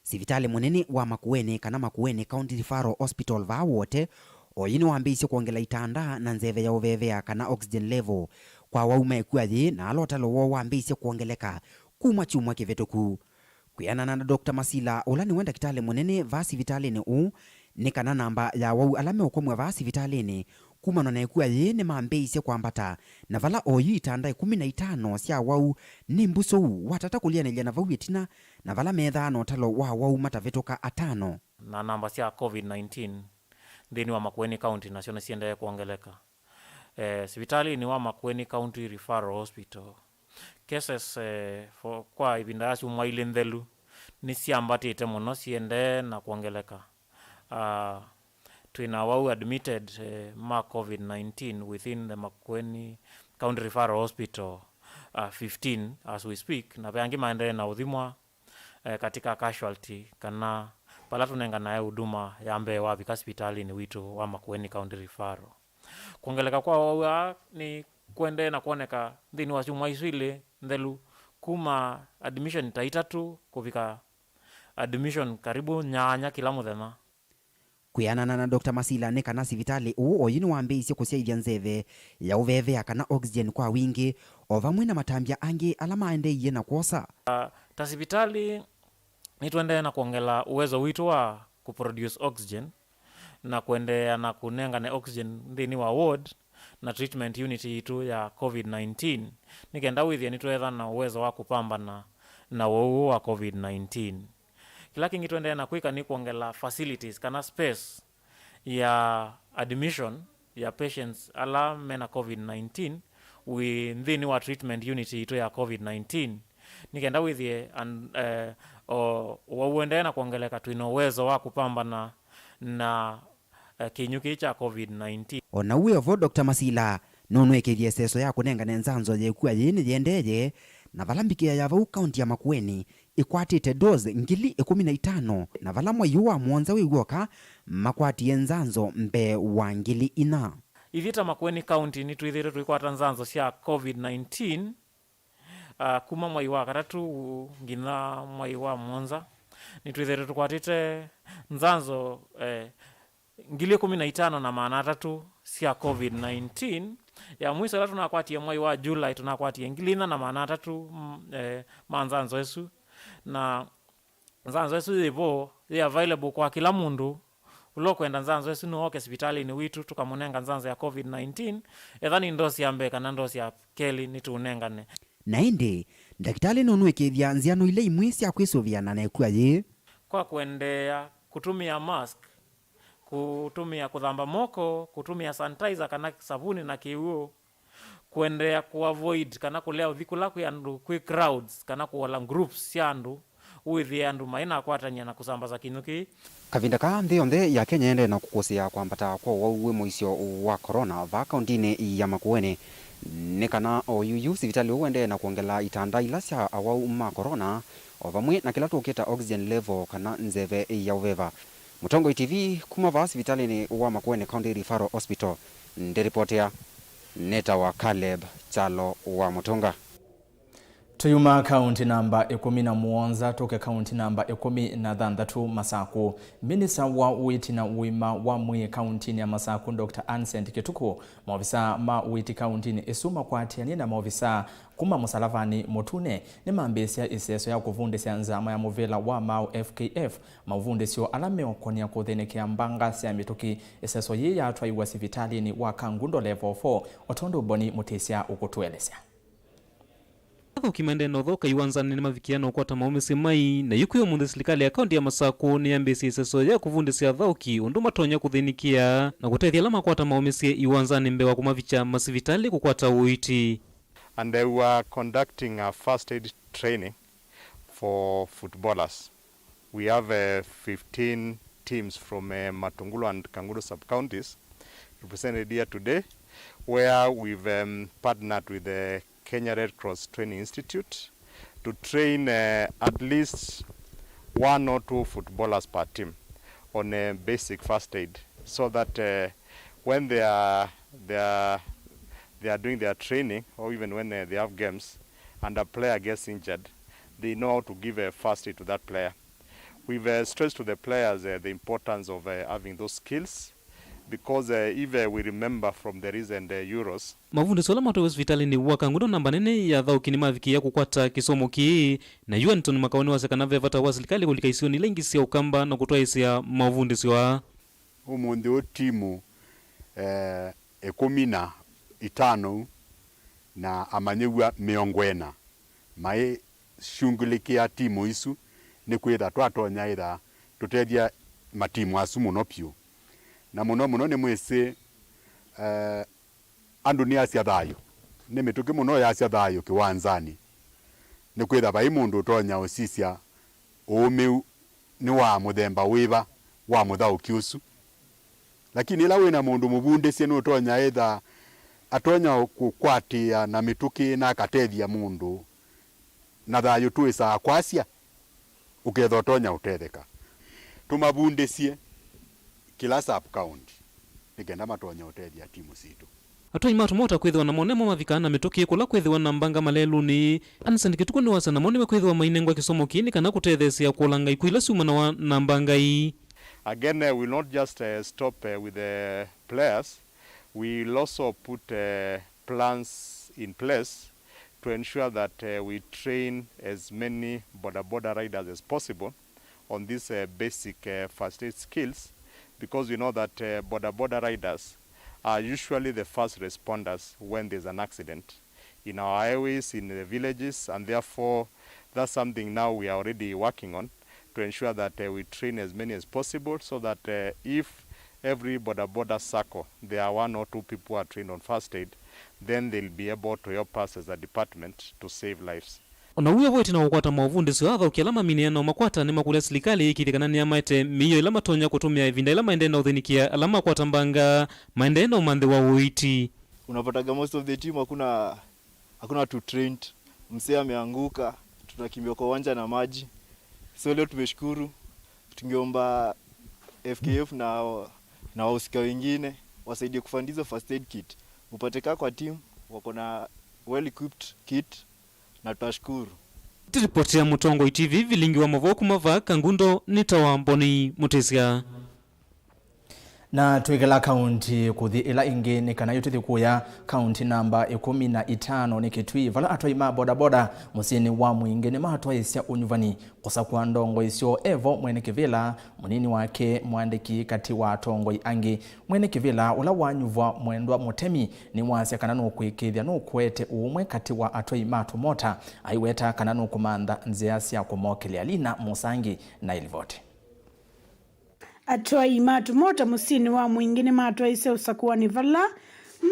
Sivitali munene wa Makueni kana Makueni County Referral Hospital va wote oyini wambisi kuongela itanda na nzeve ya uvevea kana oxygen level kwa waume kwa ye na alotalo wambisi kuongeleka kuma chumwa kivetoku. Kuyanana na Dr. Masila ulani wenda kitale munene va sivitali ni ni kana namba ya wau alame ukomwe va sivitali ni kuma nona ikuwa ye ni maambeise kwa ambata na vala oyu itanda 15 siya wau ni mbuso watata kulia nelia na vau yetina na vala medhano talo wau matavetoka 5 na namba siya COVID-19 ndini wa Makueni County na sione sienda kuongeleka. Sivitali ni wa Makueni County Referral Hospital. Cases kwa ibindasi umwaili ndelu ni siambati itemono siende na kuongeleka. Twina wau admitted ma COVID-19 within the Makueni County Referral Hospital 15 as we speak, na peangi maendele na udhimwa katika casualty kana pala tunenga nae huduma ya mbe wapi hospitali ni wito wa Makueni County Referral. Kuongeleka kwa wau ni kuende na kuoneka ndini wasumwa iswile ndelu kuma admission taitatu kufika admission karibu nyanya kila muthema. Kuyanana na Dr. Masila ne kana sivitali oyini wambisi kusaidia nzeve ya uveve kana oxygen kwa wingi ovamwe na matambia angi alama ende iye na kuosa. Tasivitali ni tuende na kuongela uwezo witu wa kuproduce oxygen na kuendea na kunenga na oxygen ndini wa ward na treatment unit itu ya COVID-19. Nikenda withia ni tuweza na uwezo wa kupamba na uwezo wa COVID-19. Kila kingi tuende na kuika ni kuongela facilities kana space ya admission ya patients ala mena COVID-19 within wa treatment unit ito ya COVID-19. Nikenda withie wauende na kuongeleka tuina uwezo wa kupamba na kinyuki cha COVID-19. Ona uwevo Dr. Masila nonwekithie seso ya kunengane nzanzo yekua yini yendeje na vala mbikia ya vau kaunti ya Makueni ikwatite dozi 15,000 na vala mwai wa mwonza wiguoka makwatie nzanzo mbe wa 4,000. Ithita Makueni County ni twithire twikwata nzanzo cia COVID-19 kuma mwai wa gatatu ngina mwai wa mwonza ni twithire tukwatite nzanzo 15,300 cia COVID-19. Ya mwiso la tunakwatia mwai wa July tunakwatia 4,300 manzanzo esu na nzanzo esu ivo they available kwa kila mundu ulo kwenda nzanzo esu no hospitali ni witu tukamunenga nzanzo ya COVID-19 ethani ndosi ya mbeka na ndosi ya keli ni tunengane na indi ndakitali nonwekithia nziano ile imwe cia kwisuviana na ekua yi kwa kuendea kutumia mask, kutumia kuthamba moko, kutumia sanitizer kana sabuni na kiuo, kuendea kuavoid kana kulea uthikula kwa andu kwi crowds kana kuola groups cia andu uithi andu maina kwatanya na kusambaza kinuki. Kavinda ka nthi yonthe ya Kenya ende na kukusia kwambata kwa wauwe moisio wa corona va kauntini ya Makueni ni kana oyuyu sivitali uende na kuongela itanda ila cia awau ma corona o vamwe na kila tukita oxygen level kana nzeve ya uveva. Mutongo TV kuma va sivitali ni wa Makueni County Referral Hospital ndiripotea neta wa Caleb Chalo wa Mutonga. Tuyuma kaunti namba 17 toke kaunti namba 16 Masaku. Minista wa uiti na uima wa mwe kaunti ya Masaku Dr. Ansent Kituku maofisa ma uiti kaunti ni esuma kwa atiani na maofisa kuma musalavani motune ni maambesya iseso ya kuvundesya nzama ya muvela wa mau FKF mauvundesyo alameo konia kuthenekea mbanga sia mituki iseso ye ya atwaiwa sivitali ni wa Kangundo level 4 otondo boni mutesya ukutwelesya. Ukimende nothoka iwanzani ni mavikiano kwa tamaumisi mai na yukuyo munde serikali ya kaunti ya Masaku ni ambesi seso ya kuvundesya thauki undu matonya kuthinikia na kutethia lama kwa tamaumisi iwanzani mbewa kumavicha masivitali kukwata uiti. And they were conducting a first aid training for footballers. We have 15 teams from Matungulu and Kangundo sub-counties represented here today, where we've partnered with the Kenya Red Cross Training Institute to train at least 1 or 2 footballers per team on a basic first aid, so that when they are doing their training, or even when they have games and a player gets injured, they know how to give a first aid to that player. We've stressed to the players the importance of having those skills, because if we remember from the recent Euros, mavundi sola mato hospitali ni wa Kangundo namba nene ya thauki ni maviki ya kukwata kisomo ki na Anthony makaoni wa sekanave vata wa serikali kulika isioni lengi sia ukamba na kutoa isia mavundi siwa umundi o timu 15 na amanyegwa miongwena mai shungulikia timu isu ni kwitha twatonya itha tutedia matimu asu muno piu na muno ni mwisi andu ni asia thayo ni mituki muno ya asia thayo kiwanzani ni kwitha bai mundu utonya usisia umiu ni wa muthemba wiva wa muthauki usu, lakini ila wina mundu mubundesie ni utonya itha atonya kukwatia na mituki na akatethia mundu na thayo twisa kwasia uketha utonya utetheka. Tumabundesie kila sub county nikenda matonya utethia timu situ. Atoi matumota kwethwa na monemo mavikana mituki kula kwethwa na mbanga malelu ni Ansent Kituku ni wasa na monemo kwethwa mainengwa kisomo kini kana kutethesia kulanga ikuila suma na mbanga hii. Again, we will not just stop with the players. We will also put plans in place to ensure that we train as many border riders as possible on these basic first aid skills, because we know that border riders are usually the first responders when there's an accident in our highways, in the villages, and therefore that's something now we are already working on to ensure that we train as many as possible, so that if every border circle there are 1 or 2 people who are trained on first aid, then they'll be able to help us as a department to save lives. Ona uya wote na ukwata mavundi siwa ukialama miniano makwata ni makulia serikali ikitikana ni amaite miyo ila matonya kutumia vinda ila maende na uthinikia alama kwa tambanga maende na umande wa uiti. unapataga most of the team hakuna tu trained, msee ameanguka, tunakimbia kwa uwanja na maji. So leo tumeshukuru, tungeomba FKF na wahusika wengine wasaidie kufandiza first aid kit. Upateka kwa team wako na well equipped kit na tutashukuru. Ripoti ya Mutongo TV Vilingi wa Mauvoo kumava Kangundo nitawamboni Mutesia. Na tuikala kaunti kuthi ila ingi ni kana yuti kuya kaunti namba 15 ni Kitui vala atwaima bodaboda musini wa mwingi ni mahatwa isya unyuvani kosa kwa ndongo isyo Evo mwene Kivila munini wake mwandiki kati wa tongo angi mwene Kivila ula wanyuvwa mwendwa Mutemi ni wasya kana nukwikithia nukwete umwe kati wa atwaima tumota aiweta kana nukumanda nziasya kumokelia Lina Musangi na ilivote. Atwai matu mota musini wa mwingine matu aise usakuwa vala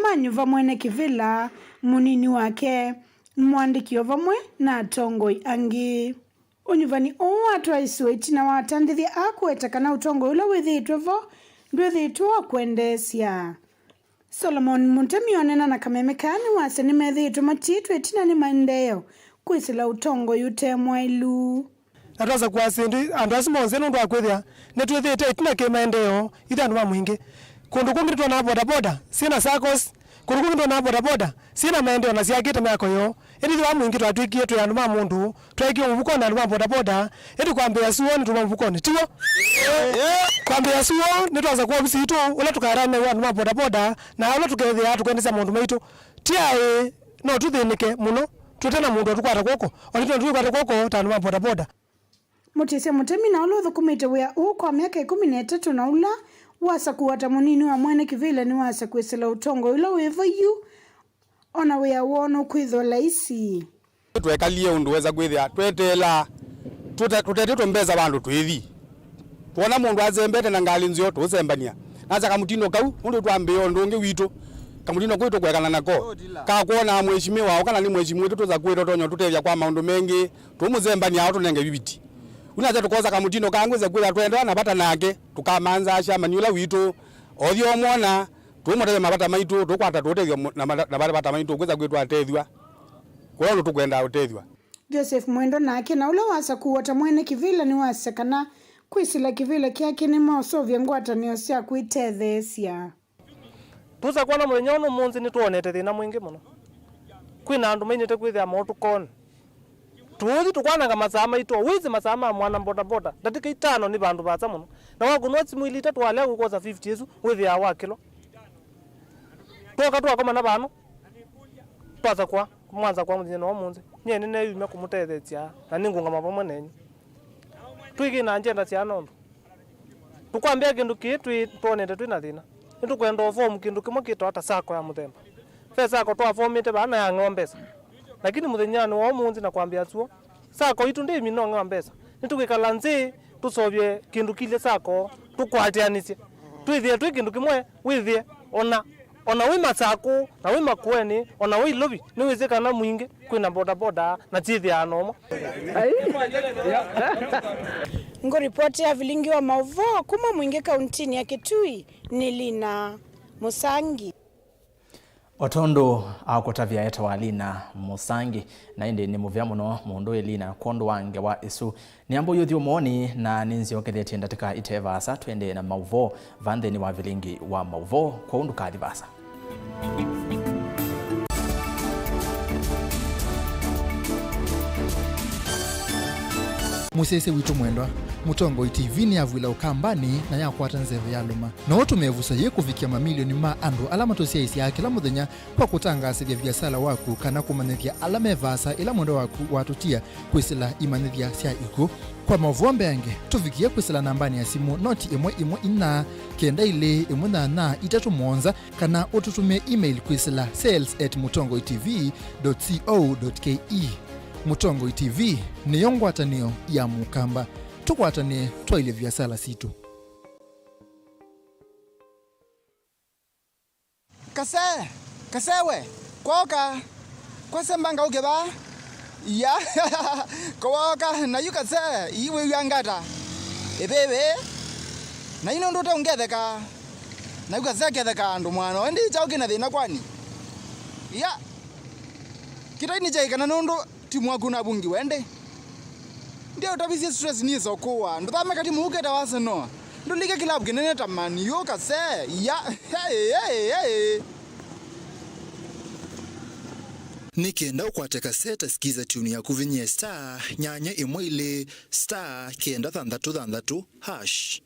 manyuva mwene Kivila munini wake mwandiki ovamwe na tongoi angi unyuvani watu aise na watandithi akueta kana utongo ula withitwevo ndwithitwa kuendesya. Solomon Mutemi onena na kamemekani wase ni methitwa matitu etina ni maendeleo kuisila utongo yute mwailu. Nataza kwa sindi andasi monze ndo akwethia netwethete itina ke maendeleo ithandu wa mwingi kundu kungi twa na boda sina SACCOS kundu kungi twa na boda sina maendeleo na siakite mako yo edi wa mwingi twatwikie twa andu ma mundu twaikie uvuko na andu ma boda edi kwambia suo ni tuma uvuko ni tiwo kwambia suo netaza kwa bisitu ula tukarane wa andu ma boda na ula tukethia tukwendesa mundu maitu tiae no tuthinike muno tutena mundu tukwata koko olito tukwata koko tandu ma boda. Mutese Mutemi na ulotho kumite wea kwa miaka 13 na ula wasa kuwata munini wa mwene Kivila ni wasa kuesela utongo ula wevo yu ona wea wono kwitho laisi. Tuekalie undu weza kwithia twetela tutetitwe mbeza bandu twithi tuona mundu azembete na ngali nzio tuzembania naza kamutindo kau undu twambio ndungi witu kamutindo kwitu kwekana nako ka kuona mheshimiwa wao kana ni mheshimiwa tuza kwito tonyo tutevya kwa maundu mengi tumuzembania au tunenge bibiti unaza tukoza kamutindo kangu ze kwira twenda na bata nake tukamanza asha manyula witu othio mwana tumuteve mabata maitu tukwata tutethio na bata maitu kweza kwitwa atethwa kwa ndo tukwenda utethwa. Joseph Mwendo nake na ula wasa kuwata mwene Kivila ni wasa kana kwisila Kivila kiake ni maosovya ngwatanio cia kwitethesia. Tuza kwa na mwenyono munzi ni tuonete thina mwingi muno kwina andu mainite kwithia motu kon tuuthi tukwananga masama ito wizi masama mwana boda datika 5 ni bandu baza muno na wakunwa simwili 3 wale gukoza 50 yesu withia wa kilo toka twakoma na bano twaza kwa mwanza kwa muthina wa munzi nyene ne yume kumutethetia na ningunga mapamwe nenyi twiki na njenda cia nondo tukwambia kindu kitu tuonete twina thina nitukwenda form kindu kimwe kitu hata sako ya muthemba pesa yako twa formite bana ya ngombesa lakini muthenyani wa munzi na kwambia suo sako itu ndi mino ngombesa nitukikala nzi tusovye kindu kile sako tukwatianisye twithie twi kindu kimwe withie ona wima sako na wima kueni ona wi lobi ni wizekana mwingi kwina boda na chithia anoma. Ngo ripoti ya Vilingi wa Mauvoo kuma mwingi kauntini ya Kitui ni Lina Musangi. Otondo akotavya eta wa Lina Musangi na indi ni muvya muno mundu Elina kondo wange wa isu niambo yuthi umoni na ninziokethetie ndatika itevasa twende na Mauvoo vande ni wa Vilingi wa Mauvoo kwa undu kadhivasa. Musese witu mwendwa Mutongo TV ni avwila ukambani na yakwata nzeve ya luma na watu mevusa ye kufikia mamilioni ma andu alama tosia isi ya kila muthenya kwa kutangasa vya biasala waku kana kumanethia alama evasa ila mwendo waku watutia kwisila imanethia sia iku kwa Mauvoo mbeange tufikia kwisila nambani ya simu noti imwe ina kenda ile imwe na itatu mwonza kana ututume email kwisila sales@mutongotv.co.ke. Mutongo TV ni yongwatanio ya mukamba tukwatane twaile biasala situ. Kasewe koka kwasembanga ukeba ya koka na yukase iwe yangata ebebe na ino ndo taungetheka na yukase ketheka ndo mwana ndi chauke na thina kwani ya kita ni jai kana nondo timu waku na bungi wende ndio tabisi stress ni sokoa ndo tama kati muke tawase no ndo liga kilabu kinene tamani yo kase ya hey. Nikienda ukwateka seta sikiza tuni ya kuvinye star nyanya imwile star kienda thandatu hash.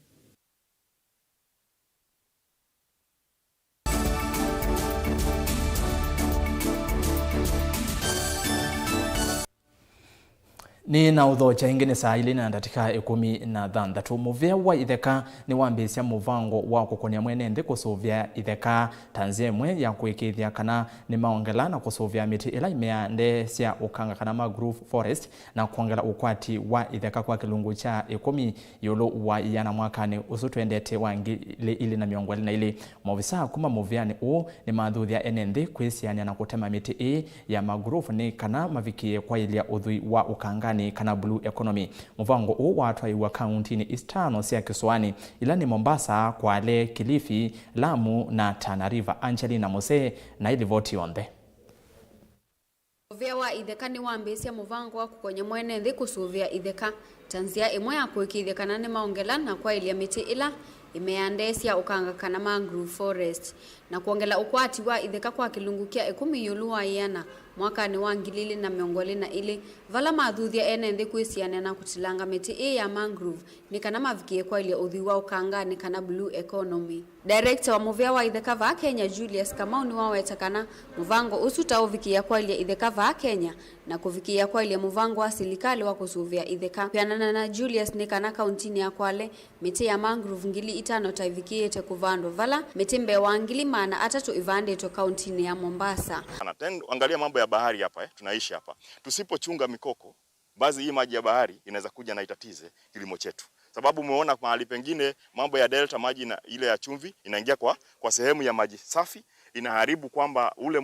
Ni na udhocha ingine saa ili na ndatika 16 muvea wa itheka ni wambisya muvango wa kukonia mwene ndi kusuvya itheka tanzemwe ya kuikithia kana ni maongela na kusuvya miti ila imea nde sya ukanga kana mangrove forest na kuongela ukwati wa itheka kwa kilungu cha 10 yulu wa iyana mwakani usutwendete wangi ili na miongo na ili movisa kuma muveani u ni madhuthia enendi kwisiania na kutema miti ya mangrove ni kana mavikie kwa ilia udhui wa ukanga ni kana blue economy muvango u watwaiwa kaunti ni Eastern sia Kisuani ila ni Mombasa, Kwale, Kilifi, Lamu na Tana River. Angelina Mose na ili voti onde. Muvea wa itheka ni wambisya muvango wa kukonya mwene nthi kusuvia itheka tanzia imwe ya kuikithia kana ni maongela na kwa ilia miti ila imeandesya ukanga kana mangrove forest na kuongela ukwati wa itheka kwa kilungu kia 10 yulu wa iana mwaka ni wangilili na miongoli na ili vala madhuthia ene nthi kwisiana na kutilanga miti ya mangrove ni kana mavikie kwa ile udhi wa ukanga ni kana blue economy. Director wa muvea wa itheka va Kenya Julius Kamau ni waweta kana muvango usuta uvikia kwa ile itheka va Kenya na kuvikia kwa ile muvango wa serikali wa kusuvia itheka pianana na Julius ni kana kauntini ya Kwale miti ya mangrove ngili 5 taivikie te kuvando vala miti mbe wangili maana atatu ivande to kauntini ya Mombasa. Angalia mambo ya bahari hapa tunaishi hapa. Tusipochunga mikoko, basi hii maji ya bahari inaweza kuja na itatize kilimo chetu. Sababu umeona mahali pengine mambo ya delta maji na ile ya chumvi inaingia kwa sehemu ya maji safi, inaharibu kwamba ule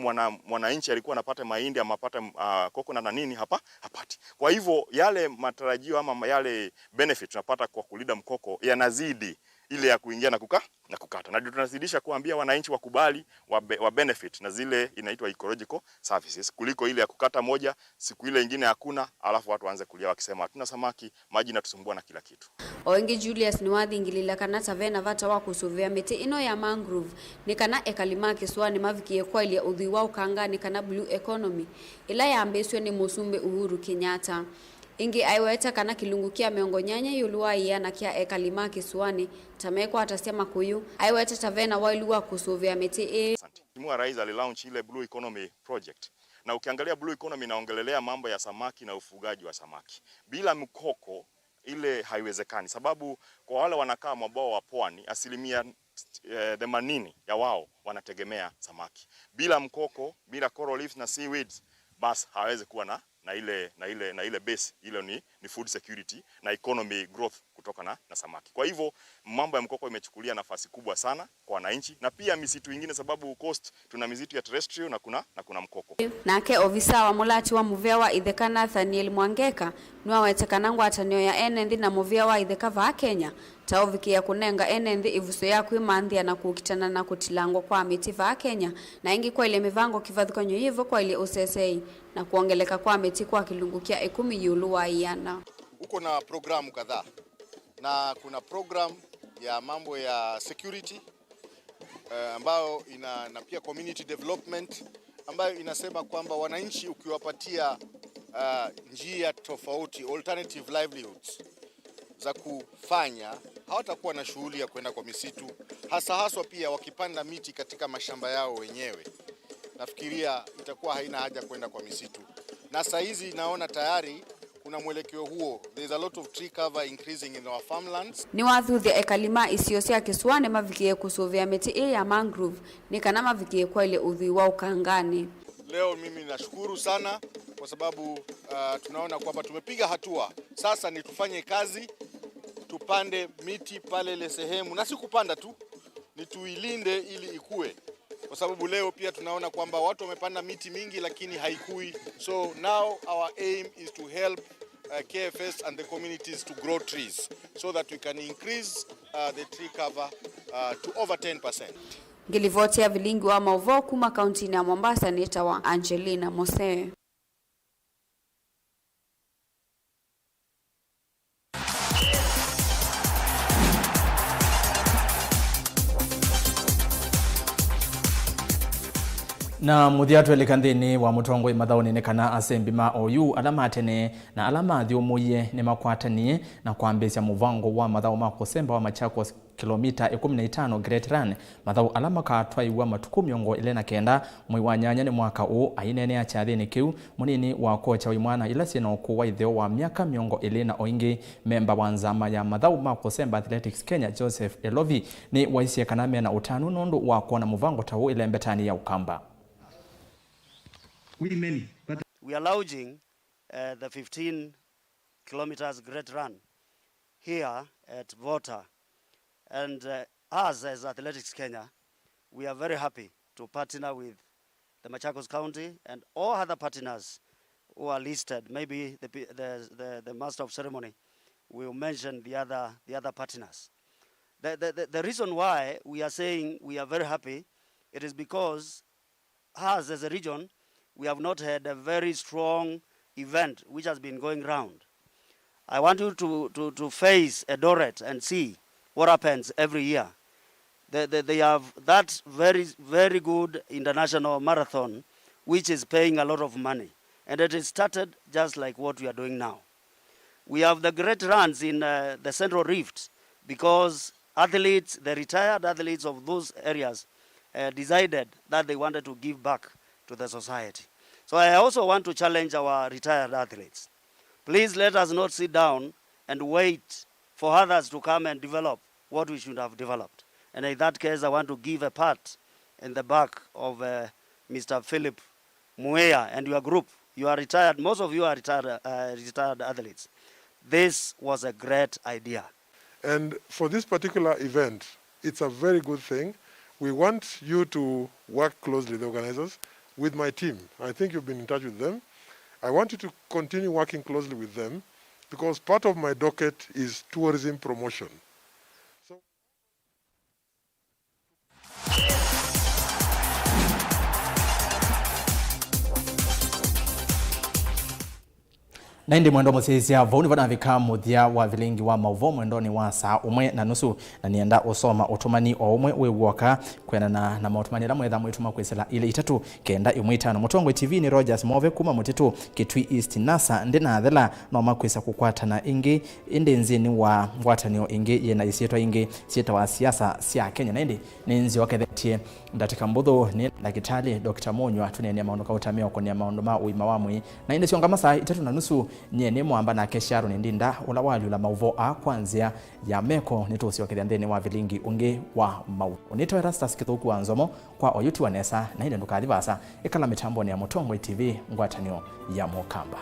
mwananchi alikuwa anapata mahindi ama apata koko na nini hapa hapati. Kwa hivyo yale matarajio ama yale benefit tunapata kwa kulinda mkoko yanazidi ile ya kuingia na kukata. Na ndio tunazidisha kuambia wananchi wakubali wa benefit na zile inaitwa ecological services kuliko ile ya kukata moja siku ile nyingine hakuna alafu watu waanze kulia wakisema hatuna samaki, maji inatusumbua na kila kitu. Owengi Julius ni wathingilila kana tavena vata wa kusuvia miti ino ya mangrove ni kana ekalima Kisuani mavikie kwa ile udhi wa ukanga ni kana blue economy ila yambeswe ni Musumbe Uhuru Kenyatta. Ingi aiweta kana kilungu kia miongo nyanya yuluwa iya na kia ekalima Kisuani tamekwa atasema kuyu aiweta tavena wailuwa kusuvia miti Mheshimiwa Rais alilaunch ile Blue Economy project. Na ukiangalia Blue Economy inaongelelea mambo ya samaki na ufugaji wa samaki. Bila mkoko ile haiwezekani sababu kwa wale wanakaa mabao wa pwani 80% ya wao wanategemea samaki. Bila mkoko, bila coral reefs na seaweeds basi hawezi kuwa na ile base ile ni food security na economy growth kutoka na samaki. Kwa hivyo mambo ya mkoko imechukulia nafasi kubwa sana kwa wananchi na pia misitu ingine sababu coast tuna misitu ya terrestrial na kuna mkoko. Nake ofisa wa mulati wa muvea wa itheka Nathaniel Mwangeka niwa wetekanangwa atanio ya enendi na muvea wa itheka va Kenya taovikia kunenga enendi ivuso ya kwimanthia na kukitana na kutilango kwa miti va Kenya na ingi kwa ile mivango kivathikonyo hivyo kwa ile usesei na kuongeleka kwa miti kwa kilungu kia 10 yulu wa iana. Uko na programu kadhaa na kuna program ya mambo ya security ambayo na pia community development ambayo inasema kwamba wananchi ukiwapatia njia tofauti alternative livelihoods za kufanya hawatakuwa na shughuli ya kwenda kwa misitu haswa pia wakipanda miti katika mashamba yao wenyewe. Nafikiria itakuwa haina haja kwenda kwa misitu. Na saa hizi naona tayari kuna mwelekeo huo. There is a lot of tree cover increasing in our farmlands. Ni wathuthia ekalima isiosia Kisuani mavikie kusuvia miti ya mangrove ni kana mavikie kwa ile udhui wa ukangani. Leo mimi nashukuru sana kwa sababu tunaona kwamba tumepiga hatua. Sasa ni tufanye kazi, tupande miti pale ile sehemu na si kupanda tu, ni tuilinde ili ikue. Kwa sababu leo pia tunaona kwamba watu wamepanda miti mingi lakini haikui. So now our aim is to help KFS and the communities to grow trees so that we can increase the tree cover to over 10%. Ngilivotia Vilingi wa Mauvoo kuma kaunti ya Mombasa nita wa Angelina Mose. Na muthiatu elikanthini wa mutongo imathauni ne kana asembi ma OU alama atene na alama thiumuye ni makwatanie na kwambisya muvango wa mathau ma kusemba wa Machakos kilomita 15 Great Run mathau alama katwaiwa matuku 29 mwei wa nyanya ni mwaka u ainene ya chathini kiu munini wa kocha wimwana ila sina okuwa itheo wa miaka 20 oingi memba wa nzama ya mathau ma kusemba Athletics Kenya Joseph Elovi ni waisie kana mena utanu nundu wa kuona muvango tawu ile mbetani ya Ukamba. We are launching the 15 kilometers Great Run here at Vota, and us as Athletics Kenya, we are very happy to partner with the Machakos County and all other partners who are listed. Maybe the master of ceremony will mention the other partners. The reason why we are saying we are very happy, it is because us as a region, we have not had a very strong event which has been going round. I want you to face Eldoret and see what happens every year. They have that very good international marathon which is paying a lot of money. And it is started just like what we are doing now. We have the great runs in the Central Rift because athletes, the retired athletes of those areas decided that they wanted to give back to the society. So I also want to challenge our retired athletes. Please let us not sit down and wait for others to come and develop what we should have developed. And in that case, I want to give a pat in the back of Mr. Philip Muea and your group. You are retired, most of you are retired athletes. This was a great idea. And for this particular event, it's a very good thing. We want you to work closely with the organizers, with my team. I think you've been in touch with them. I want you to continue working closely with them because part of my docket is tourism promotion. Na indi mwendo musisia voni vana vika muthia wa Vilingi wa Mauvoo mwendoni wa saa 1:30 na nienda usoma utumani o umwe wewoka kwenana na mautumani la mwetha mwituma kwesela ile 3 kenda 15 mutongo TV ni Rogers Move kuma mutitu Kitui East Nasa ndina thela no makwisa kukwatana ingi indi nzini wa ngwatanio ingi yena isietwa ingi sieta wa siasa sia Kenya na indi ninzi wakethetie ndatika mbuthu ni ndagitali Dr. Monywa tunenia maundu ka utamio konia maundu ma uima wa mwi na indi sionga masaa 3:30 nyene mwamba na kesharo ni ndinda ula wali la Mauvoo a kwanzia ya meko nitusi wakithia wa Vilingi ungi wa Mauvoo nito Erastus Kithuku wa Nzomo kwa oyuti wa Nesa na inde ndukathivasa ikala mitambo ni ya Mutongo TV ngwatanio ya Mukamba.